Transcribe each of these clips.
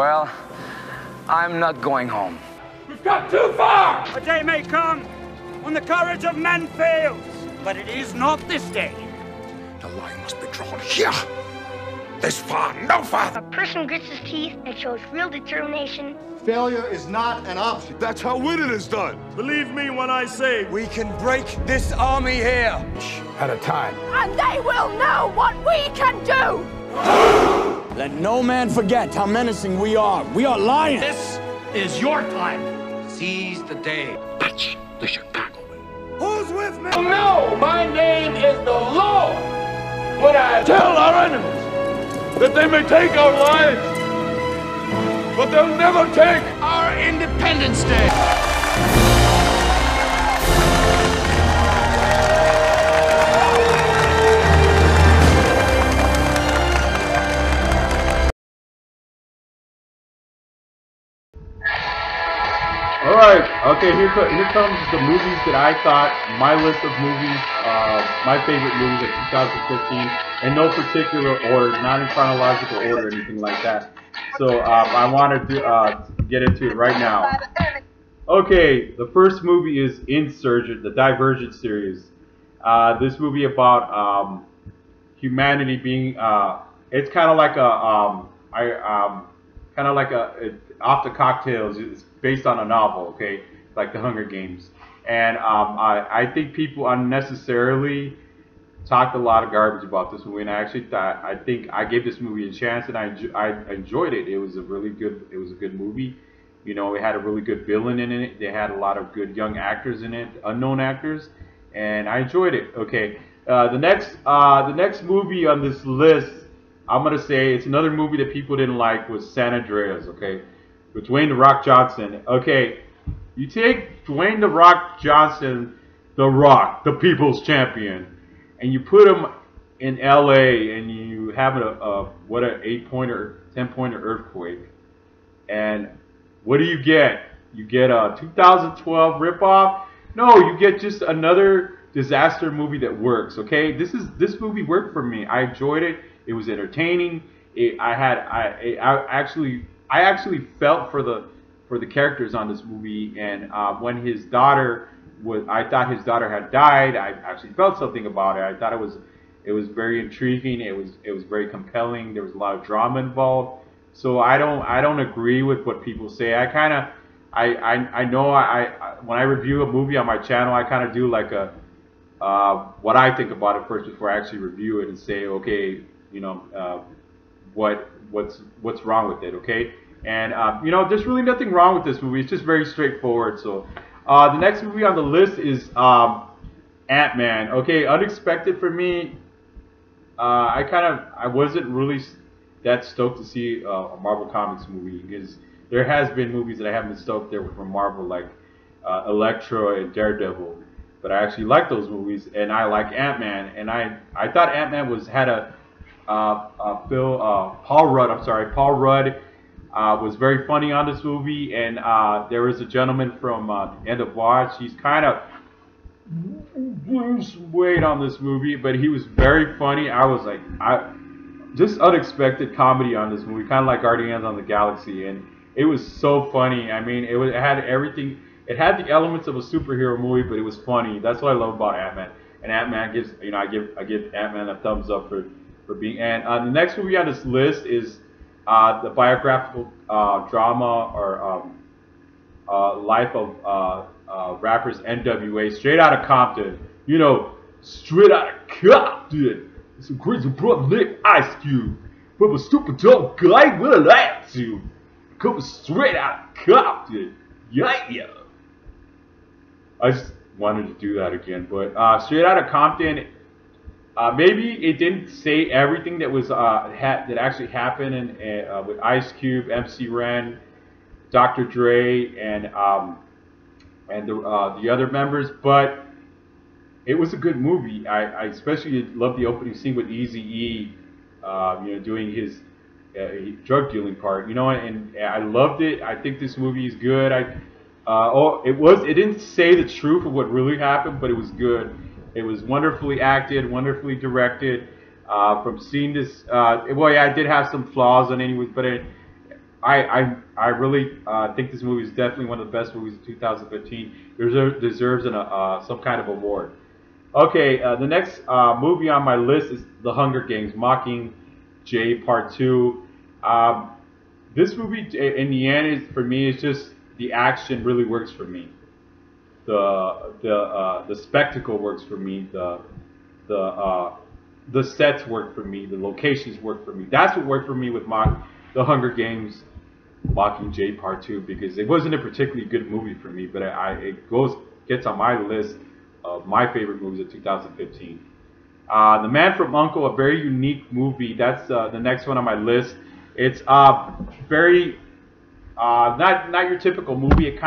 Well, I'm not going home. We've got too far! A day may come when the courage of men fails, but it is not this day. The line must be drawn here. This far, no farther. A person grits his teeth and shows real determination. Failure is not an option. That's how winning is done. Believe me when I say We can break this army here. At a time. And they will know what we can do! Let no man forget how menacing we are. We are lions. this is your time. Seize the day. That's the Chicago way. Who's with me? No, my name is the Lord. When I tell our enemies that they may take our lives, but they'll never take our Independence Day. Alright, okay, here comes the movies that I thought, my list of movies, my favorite movies of 2015, in no particular order, not in chronological order or anything like that. So, I wanted to get into it right now. Okay, the first movie is Insurgent, the Divergent series. This movie about humanity being, it's kind of like off the cocktails. It's based on a novel, okay, like The Hunger Games, and I think people unnecessarily talked a lot of garbage about this movie, and I think I gave this movie a chance, and I enjoyed it. It was a good movie. You know, it had a really good villain in it. They had a lot of good young actors in it, unknown actors, and I enjoyed it. Okay, the next movie on this list, I'm gonna say it's another movie that people didn't like, was San Andreas. Okay, with Dwayne "The Rock" Johnson. Okay, you take Dwayne "The Rock" Johnson, The Rock, the people's champion, and you put him in LA, and you have an 8-pointer, 10-pointer earthquake, and what do you get? You get a 2012 ripoff? No, you get just another disaster movie that works. Okay, this movie worked for me. I enjoyed it. It was entertaining. I actually felt for the characters on this movie, and when his daughter I thought his daughter had died. I actually felt something about it. I thought it was very intriguing. It was very compelling. There was a lot of drama involved. So I don't agree with what people say. I know when I review a movie on my channel, I kind of do like a what I think about it first before I actually review it and say, okay, you know, what's wrong with it, okay? And you know, there's really nothing wrong with this movie. It's just very straightforward. So the next movie on the list is Ant-Man. Okay, unexpected for me. I wasn't really that stoked to see a Marvel Comics movie, because there has been movies that I haven't been stoked there from Marvel, like Elektra and Daredevil. But I actually like those movies, and I like Ant-Man, and I thought Ant-Man had a Paul Rudd was very funny on this movie, and there was a gentleman from End of Watch. He's kind of lose weight on this movie, but he was very funny. I was like, just unexpected comedy on this movie, kind of like Guardians of the Galaxy, and it was so funny. I mean, it had everything. It had the elements of a superhero movie, but it was funny. That's what I love about Ant-Man. And Ant-Man gives, you know, I give Ant-Man a thumbs up for being. And the next movie on this list is the biographical drama or life of rappers NWA, straight out of Compton. You know, straight out of Compton. Some crazy brother Nick Ice Cube, from a stupid dumb guy with an attitude, coming straight out of Compton. Yeah. I just wanted to do that again, but straight out of Compton. Maybe it didn't say everything that was that actually happened with Ice Cube, MC Ren, Dr. Dre, and the other members, but it was a good movie. I especially loved the opening scene with Eazy-E, you know, doing his drug dealing part, you know, and I loved it. I think this movie is good. It didn't say the truth of what really happened, but it was good. It was wonderfully acted, wonderfully directed. From seeing this, well, yeah, it did have some flaws in it, but I really think this movie is definitely one of the best movies of 2015. Deserves some kind of award. Okay, the next movie on my list is The Hunger Games: Mockingjay Part 2. This movie, in the end, for me, is just the action really works for me. The spectacle works for me. The sets work for me. The locations work for me. That's what worked for me with The Hunger Games: Mockingjay Part 2, because it wasn't a particularly good movie for me, but it gets on my list of my favorite movies of 2015. The Man from U.N.C.L.E., a very unique movie. That's the next one on my list. It's very not your typical movie. It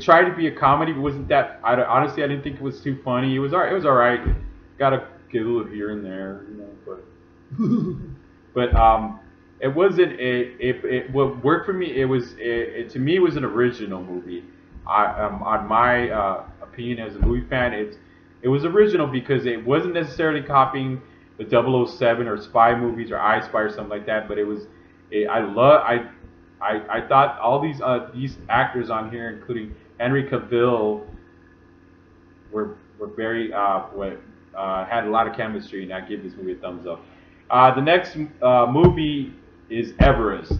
tried to be a comedy, but wasn't that. Honestly, I didn't think it was too funny. It was all right. Got a giggle here and there, but it wasn't. What worked for me. To me, it was an original movie. On my opinion as a movie fan, it was original because it wasn't necessarily copying the 007 or spy movies or I Spy or something like that. But I thought all these actors on here, including Henry Cavill, were very had a lot of chemistry, and I give this movie a thumbs up. The next movie is Everest.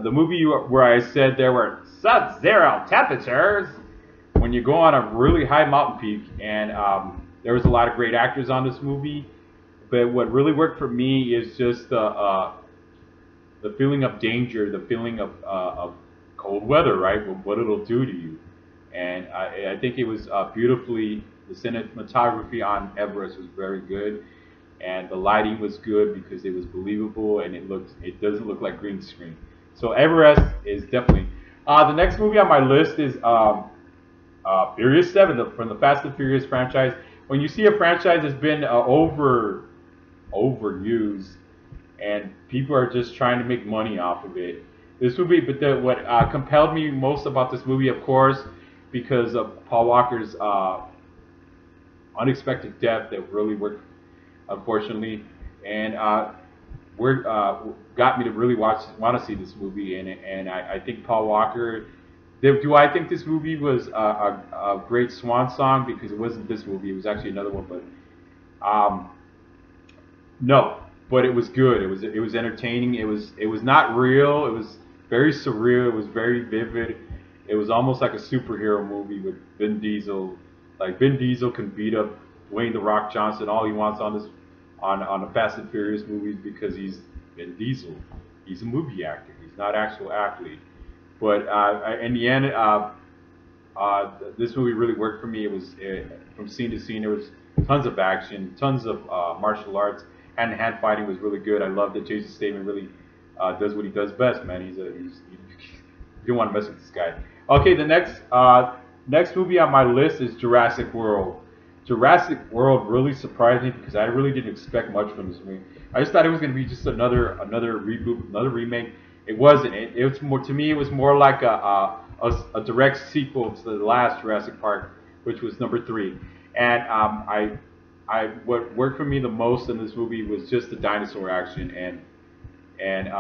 The movie where I said there were sub-zero temperatures when you go on a really high mountain peak, and there was a lot of great actors on this movie. But what really worked for me is just the feeling of danger, the feeling of cold weather, right? What it'll do to you. And I think it was beautifully. The cinematography on Everest was very good, and the lighting was good because it was believable, and it doesn't look like green screen. So Everest is definitely. The next movie on my list is Furious 7 from the Fast and Furious franchise. When you see a franchise that's been overused and people are just trying to make money off of it, this movie. But what compelled me most about this movie, of course, because of Paul Walker's unexpected death that really worked, unfortunately, and got me to really want to see this movie. And I think Paul Walker. Do I think this movie was a great swan song? Because it wasn't this movie; it was actually another one. But no, but it was good. It was entertaining. It was not real. It was very surreal. It was very vivid. It was almost like a superhero movie with Vin Diesel. Like Vin Diesel can beat up Dwayne "The Rock" Johnson all he wants on the Fast and Furious movies because he's Vin Diesel. He's a movie actor. He's not an actual athlete. But in the end, this movie really worked for me. It was from scene to scene. There was tons of action, tons of martial arts. Hand-to-hand fighting was really good. I love that Jason Statham really does what he does best, man. You don't want to mess with this guy. Okay, the next movie on my list is Jurassic World. Jurassic World really surprised me because I really didn't expect much from this movie. I just thought it was going to be just another reboot, another remake. It wasn't. It was more, to me, it was more like a direct sequel to the last Jurassic Park, which was number 3. And what worked for me the most in this movie was just the dinosaur action, and it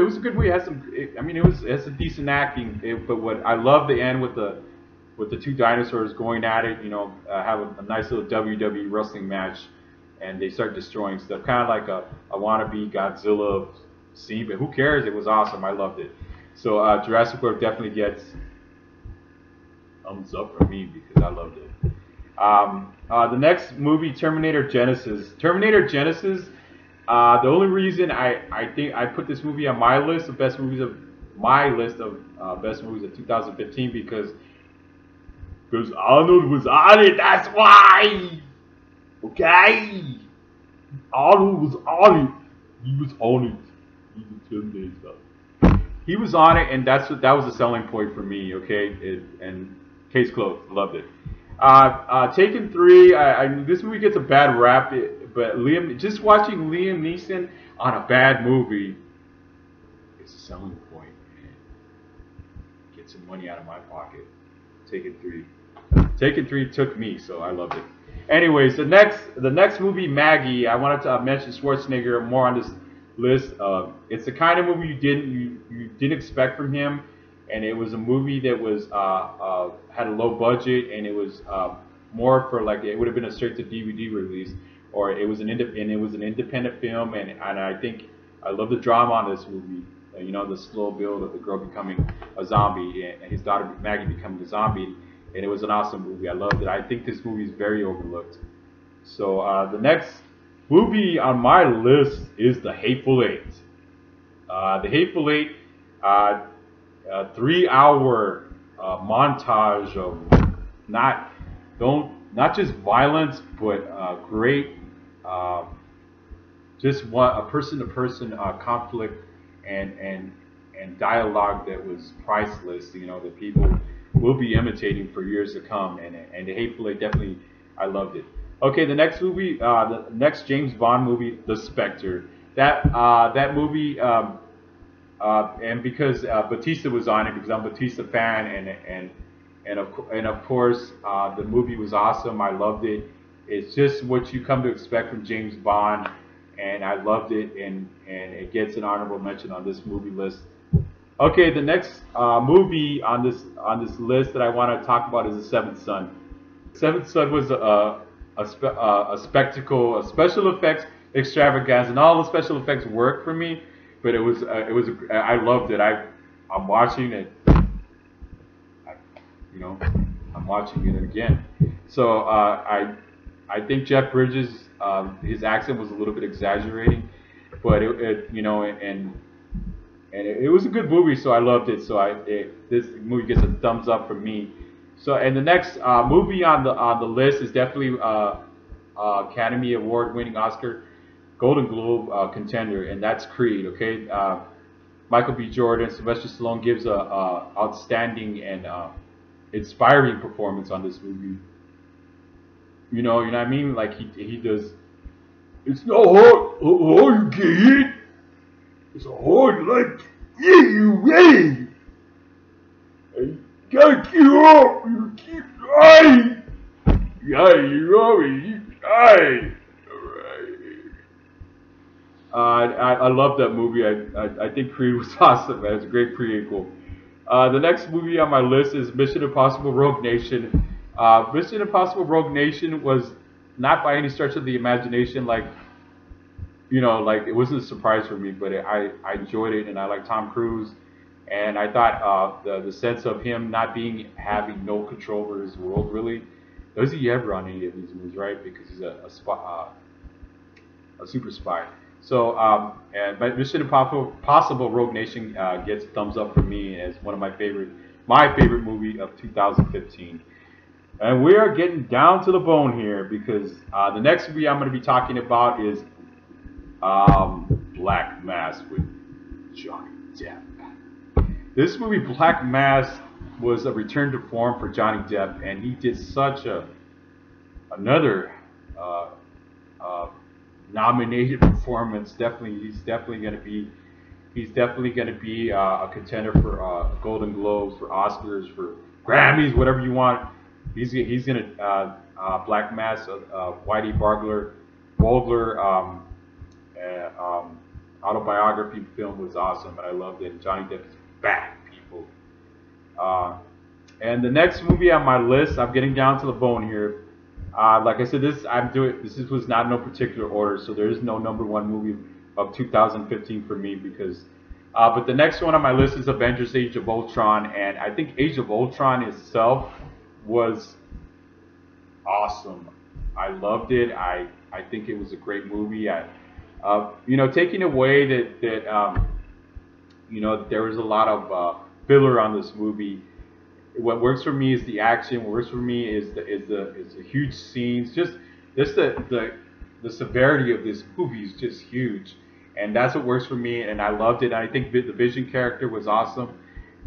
was a good movie. It had it has some decent acting. But what I love the end with the 2 dinosaurs going at it. Have a nice little WWE wrestling match, and they start destroying stuff, kind of like a wannabe Godzilla scene. But who cares? It was awesome. I loved it. So Jurassic World definitely gets thumbs up from me because I loved it. The next movie, Terminator Genesis. Terminator Genesis. The only reason I think I put this movie on my list of best movies of 2015 because Arnold was on it. That's why. Okay. Arnold was on it. He was on it. He was on it, and that was a selling point for me. Okay, and case closed. Loved it. Taken 3. This movie gets a bad rap, but just watching Liam Neeson on a bad movie is a selling point. Man. Get some money out of my pocket. Taken 3 took me, so I loved it. Anyways, the next movie, Maggie. I wanted to mention Schwarzenegger more on this list. It's the kind of movie you didn't expect from him, and it was a movie that was had a low budget, and it was more for like it would have been a straight to DVD release, or it was an independent film, and I think I love the drama on this movie. You know, the slow build of the girl becoming a zombie and his daughter Maggie becoming a zombie, and it was an awesome movie. I loved it. I think this movie is very overlooked. So the next movie on my list is The Hateful Eight. The Hateful Eight, 3-hour montage of not just violence, but great, just a person-to-person conflict and dialogue that was priceless. You know, that people will be imitating for years to come. And The Hateful Eight, definitely, I loved it. Okay, the next movie, the next James Bond movie, The Spectre. That movie, and because Batista was on it, because I'm a Batista fan, and of course the movie was awesome. I loved it. It's just what you come to expect from James Bond, and I loved it, and it gets an honorable mention on this movie list. Okay, the next movie on this list that I want to talk about is The Seventh Son. Seventh Son was a spectacle, a special effects extravaganza, and all the special effects worked for me. But I loved it. I'm watching it. I'm watching it again. So I think Jeff Bridges, his accent was a little bit exaggerating, but it was a good movie, so I loved it. So this movie gets a thumbs up from me. So, and the next movie on the list is definitely Academy Award-winning Oscar, Golden Globe contender, and that's Creed. Okay, Michael B. Jordan, Sylvester Stallone gives a outstanding and inspiring performance on this movie. You know what I mean? Like he does. It's not hard. You get hit. It's hard like you ready. You gotta keep up. You keep trying. Yeah, you always keep trying. I love that movie. I think Creed was awesome, man. It's a great prequel. The next movie on my list is Mission Impossible Rogue Nation. Mission Impossible Rogue Nation was not by any stretch of the imagination, like it wasn't a surprise for me, but I enjoyed it, and I like Tom Cruise, and I thought the sense of him having no control over his world, really. Does he ever on any of these movies, right? Because he's a super spy. So, but Mission Impossible Rogue Nation gets a thumbs up from me as one of my favorite movie of 2015. And we are getting down to the bone here, because the next movie I'm going to be talking about is Black Mass with Johnny Depp. This movie, Black Mass, was a return to form for Johnny Depp, and he did such another nominated performance. He's definitely going to be a contender for Golden Globes, for Oscars, for Grammys, whatever you want. He's gonna Black Mass, Whitey Bulger autobiography film was awesome, and I loved it. Johnny Depp is back, people. And the next movie on my list, I'm getting down to the bone here. Like I said, this was not in no particular order, so there is no number one movie of 2015 for me, because. But the next one on my list is Avengers Age of Ultron, and I think Age of Ultron itself was awesome. I loved it. I think it was a great movie. Taking away that there was a lot of filler on this movie. What works for me is the action. What works for me is the huge scenes. Just the severity of this movie is just huge, and that's what works for me. And I loved it. I think the Vision character was awesome,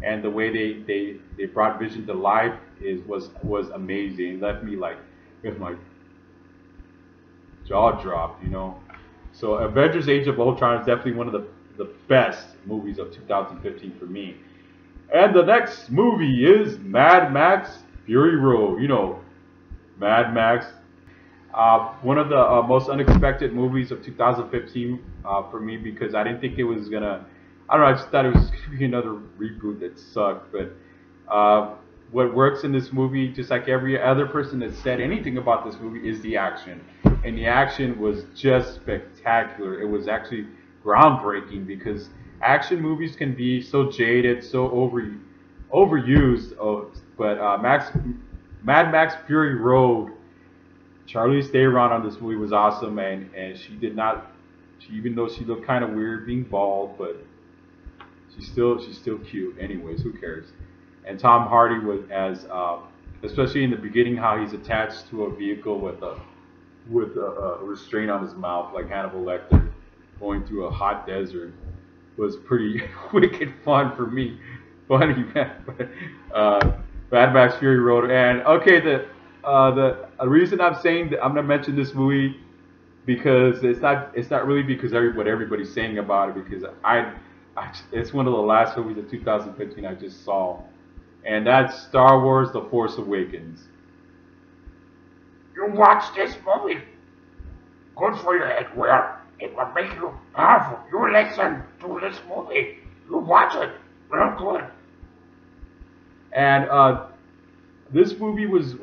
and the way they brought Vision to life was amazing. It left me like with my jaw dropped, So Avengers Age of Ultron is definitely one of the best movies of 2015 for me. And the next movie is Mad Max Fury Road. Mad Max. One of the most unexpected movies of 2015 for me, because I didn't think it was gonna. I don't know. I just thought it was gonna be another reboot that sucked. But what works in this movie, just like every other person that said anything about this movie, is the action. And the action was just spectacular. It was actually groundbreaking, because action movies can be so jaded, so overused. But Mad Max Fury Road, Charlize Theron on this movie was awesome, and she did not. Even though she looked kind of weird being bald, but she's still cute. Anyways, who cares? And Tom Hardy was as especially in the beginning, how he's attached to a vehicle with a restraint on his mouth, like Hannibal Lecter, going through a hot desert, was pretty wicked fun for me. Funny, man. Mad Max Fury Road. And okay, the reason I'm saying that I'm gonna mention this movie, because it's not really because what everybody's saying about it, because it's one of the last movies of 2015 I just saw, and that's Star Wars: The Force Awakens. You watch this movie. Good for your head, Will. It will make you powerful. You listen to this movie. You watch it. Real good. And this movie was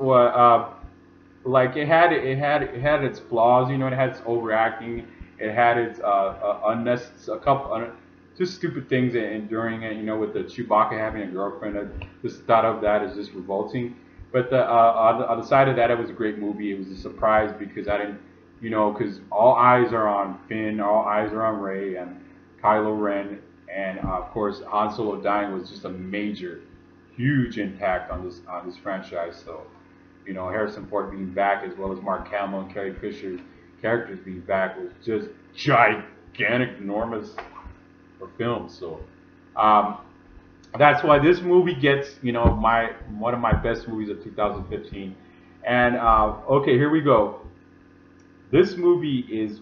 like it had its flaws. You know, it had its overacting. It had its unnecessary, a couple just stupid things during it. You know, with the Chewbacca having a girlfriend. Just thought of that as just revolting. But on the side of that, it was a great movie. It was a surprise, because I didn't, you know, because all eyes are on Finn, all eyes are on Rey and Kylo Ren, and of course Han Solo dying was just a major, huge impact on this franchise. So, you know, Harrison Ford being back, as well as Mark Hamill and Carrie Fisher's characters being back, was just gigantic, enormous for film. So. That's why this movie gets, you know, one of my best movies of 2015. And okay, here we go. This movie is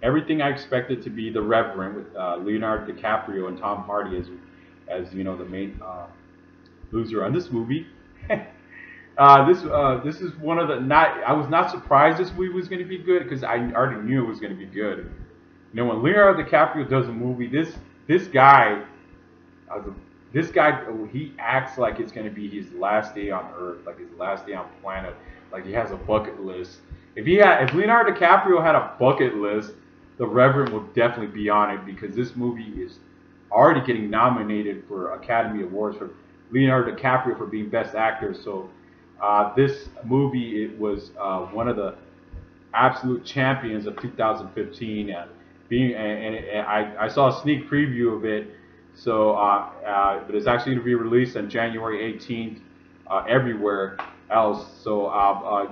everything I expected to be. The Reverend, with Leonardo DiCaprio and Tom Hardy as you know, the main loser on this movie. This is one of the I was not surprised this movie was going to be good, because I already knew it was going to be good. You know, when Leonardo DiCaprio does a movie, this guy, he acts like it's going to be his last day on Earth, like his last day on planet, like he has a bucket list. If Leonardo DiCaprio had a bucket list, The Reverend would definitely be on it, because this movie is already getting nominated for Academy Awards for Leonardo DiCaprio for being Best Actor. So this movie, it was one of the absolute champions of 2015. I saw a sneak preview of it. So, but it's actually going to be released on January 18th everywhere else. So,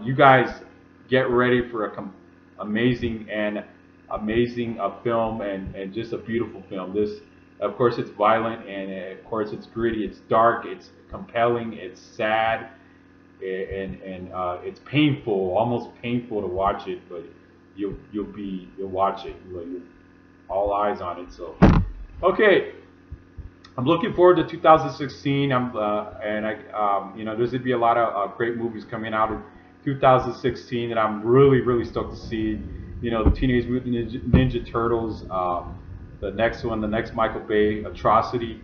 you guys get ready for a amazing film, and just a beautiful film. This, of course, it's violent, and of course, it's gritty, it's dark, it's compelling, it's sad, and it's painful, almost painful to watch it. But you'll watch it. You'll all eyes on it. So, okay. I'm looking forward to 2016. You know, there's gonna be a lot of great movies coming out in 2016 that I'm really stoked to see. You know, the Teenage Mutant Ninja Turtles, the next Michael Bay atrocity,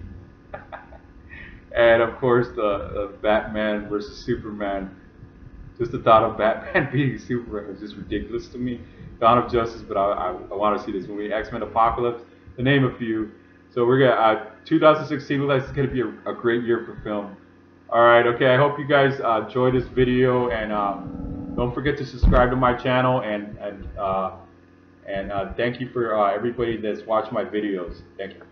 and of course the Batman versus Superman. Just the thought of Batman beating Superman was just ridiculous to me. Dawn of Justice, but I want to see this movie. X-Men Apocalypse, to name a few. So we're gonna 2016 looks like it's gonna be a great year for film. All right, okay. I hope you guys enjoyed this video, and don't forget to subscribe to my channel, and thank you for everybody that's watched my videos. Thank you.